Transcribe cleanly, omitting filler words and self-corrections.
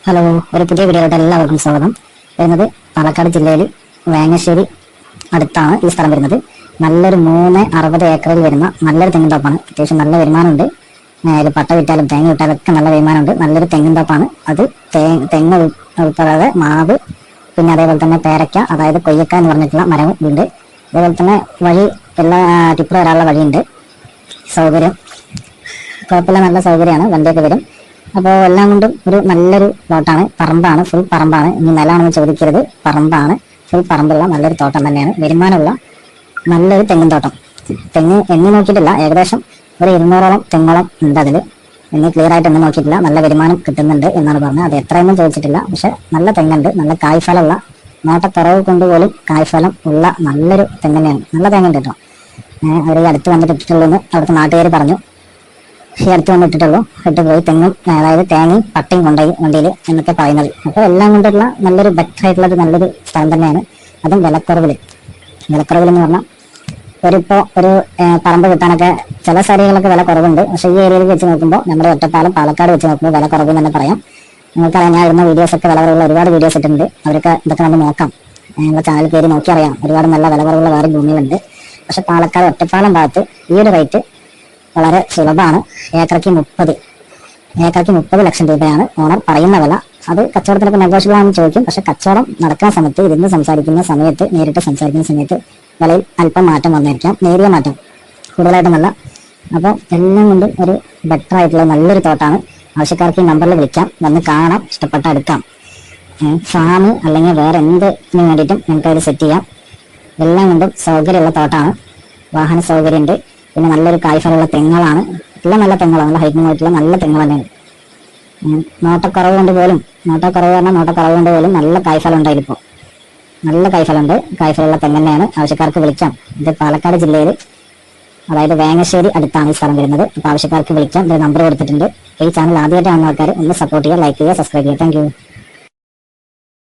Hello, ഒരു പുതിയ വീഡിയോയിലോട്ട് എല്ലാവർക്കും സ്വാഗതം. വരുന്നത് പാലക്കാട് ജില്ലയിൽ വേങ്ങശ്ശേരി അടുത്താണ് ഈ സ്ഥലം വരുന്നത്. നല്ലൊരു 360 ഏക്കറിൽ വരുന്ന നല്ലൊരു തെങ്ങിൻ തോപ്പാണ്. അത്യാവശ്യം നല്ല വരുമാനമുണ്ട്. പട്ട വിറ്റാലും തേങ്ങ വിറ്റാലും ഒക്കെ നല്ല വരുമാനമുണ്ട്. നല്ലൊരു തെങ്ങിൻ തോപ്പാണ്. അത് തെങ്ങ് ഉൾപ്പെടാതെ മാവ്, പിന്നെ അതേപോലെ തന്നെ പേരയ്ക്ക, അതായത് കൊയ്യക്ക എന്ന് പറഞ്ഞിട്ടുള്ള മരവും ഉണ്ട്. അതേപോലെ തന്നെ വഴി എല്ലാ ടിപ്പർ വരാനുള്ള വഴിയുണ്ട്. സൗകര്യം കുഴപ്പമില്ല, നല്ല സൗകര്യമാണ്. വണ്ടിയൊക്കെ വരും. അപ്പോൾ എല്ലാം കൊണ്ടും ഒരു നല്ലൊരു തോട്ടാണ്. പറമ്പാണ്, ഫുൾ പറമ്പാണ്. ഇനി നിലമാണെന്ന് ചോദിക്കരുത്, പറമ്പാണ്. ഫുൾ പറമ്പുള്ള നല്ലൊരു തോട്ടം തന്നെയാണ്. വരുമാനമുള്ള നല്ലൊരു തെങ്ങിൻ തോട്ടം. തെങ്ങ് എണ്ണി നോക്കിയിട്ടില്ല, ഏകദേശം ഒരു 200ഓളം തെങ്ങോളം ഉണ്ട് അതിൽ. എന്നെ ക്ലിയർ ആയിട്ട് എണ്ണി നോക്കിയിട്ടില്ല. നല്ല വരുമാനം കിട്ടുന്നുണ്ട് എന്നാണ് പറഞ്ഞത്. അത് എത്രയൊന്നും ചോദിച്ചിട്ടില്ല, പക്ഷെ നല്ല തെങ്ങുണ്ട്. നല്ല കായ്ഫലമുള്ള, നോട്ടക്കുറവ് കൊണ്ടുപോലും കായ്ഫലം ഉള്ള നല്ലൊരു തെങ്ങ് തന്നെയാണ്. നല്ല തെങ്ങുണ്ട് കേട്ടോ. അവർ അടുത്ത് വന്നിട്ട് ഇട്ടിട്ടുള്ളൂ അവിടുത്തെ നാട്ടുകാർ പറഞ്ഞു. ഈ അടുത്ത് വന്നിട്ടുള്ളൂ, ഇട്ട് പോയി തെങ്ങും, അതായത് തേങ്ങയും പട്ടയും കൊണ്ടുപോയി വണ്ടിയിൽ എന്നൊക്കെ പറയുന്നത്. അപ്പോൾ എല്ലാം കൊണ്ടുള്ള നല്ലൊരു ബെറ്റർ ആയിട്ടുള്ളത് നല്ലൊരു സ്ഥലം തന്നെയാണ്. അതും വിലക്കുറവിൽ എന്ന് പറഞ്ഞാൽ ഒരു പറമ്പ് കിട്ടാനൊക്കെ ചില സ്ഥലങ്ങളൊക്കെ വില കുറവുണ്ട്. പക്ഷേ ഈ ഏരിയയിൽ വെച്ച് നോക്കുമ്പോൾ നമ്മുടെ ഒറ്റപ്പാലം പാലക്കാട് വെച്ച് നോക്കുമ്പോൾ വില കുറവ് തന്നെ പറയാം. നിങ്ങൾക്കറിയാം, ഞാൻ ഇടുന്ന വീഡിയോസൊക്കെ വില കുറവുള്ള ഒരുപാട് വീഡിയോസ് ഇട്ടിട്ടുണ്ട്. അവരൊക്കെ ഇതൊക്കെ നമുക്ക് നോക്കാം. ഞങ്ങളുടെ ചാനൽ കയറി നോക്കി അറിയാം. ഒരുപാട് നല്ല വില കുറവുള്ള വേറെ ഭൂമികളുണ്ട്. പക്ഷെ പാലക്കാട് ഒറ്റപ്പാലം ഭാഗത്ത് ഈ ഒരു റേറ്റ് വളരെ സുലഭമാണ്. ഏക്കറയ്ക്ക് 30 ലക്ഷം രൂപയാണ് ഓണർ പറയുന്ന വില. അത് കച്ചവടത്തിനൊക്കെ നെഗോഷ്യബിൾ ആണെന്ന് ചോദിക്കും. പക്ഷെ കച്ചവടം നടക്കുന്ന സമയത്ത്, ഇരുന്ന് സംസാരിക്കുന്ന സമയത്ത്, നേരിട്ട് സംസാരിക്കുന്ന സമയത്ത് വിലയിൽ അല്പം മാറ്റം വന്നിരിക്കാം, നേരിയ മാറ്റം, കൂടുതലായിട്ടൊന്നല്ല. അപ്പോൾ എല്ലാം കൊണ്ടും ഒരു ബെറ്റർ ആയിട്ടുള്ള നല്ലൊരു തോട്ടാണ്. ആവശ്യക്കാർക്ക് ഈ നമ്പറിൽ വിളിക്കാം, വന്ന് കാണാം, ഇഷ്ടപ്പെട്ട എടുക്കാം. ഫാം അല്ലെങ്കിൽ വേറെ എന്തിനു വേണ്ടിയിട്ടും നിങ്ങൾക്ക് അത് സെറ്റ് ചെയ്യാം. എല്ലാം കൊണ്ടും സൗകര്യമുള്ള തോട്ടാണ്. വാഹന സൗകര്യമുണ്ട്. പിന്നെ നല്ലൊരു കായ്ഫലമുള്ള തെങ്ങുകളാണ്. എല്ലാം നല്ല തെങ്ങുകളാണ്. നല്ല ഹൈറ്റിനായിട്ടുള്ള നല്ല തെങ്ങ് തന്നെയാണ്. നോട്ടക്കുറവ് കൊണ്ട് പോലും നല്ല കായ്ഫലം ഉണ്ടായിപ്പോൾ. നല്ല കായ്ഫലമുണ്ട്. കായ്ഫലമുള്ള തെങ്ങ് തന്നെയാണ്. ആവശ്യക്കാർക്ക് വിളിക്കാം. ഇത് പാലക്കാട് ജില്ലയിൽ, അതായത് വേങ്ങശ്ശേരി അടുത്താണ് ഈ സ്ഥലം വരുന്നത്. അപ്പോൾ ആവശ്യക്കാർക്ക് വിളിക്കാം. ഒരു നമ്പർ കൊടുത്തിട്ടുണ്ട്. ഈ ചാനൽ ആദ്യമായിട്ട് കാണുന്ന ആൾക്കാർ ഒന്ന് സപ്പോർട്ട് ചെയ്യുക, ലൈക്ക് ചെയ്യുക, സബ്സ്ക്രൈബ് ചെയ്യുക. Thank you.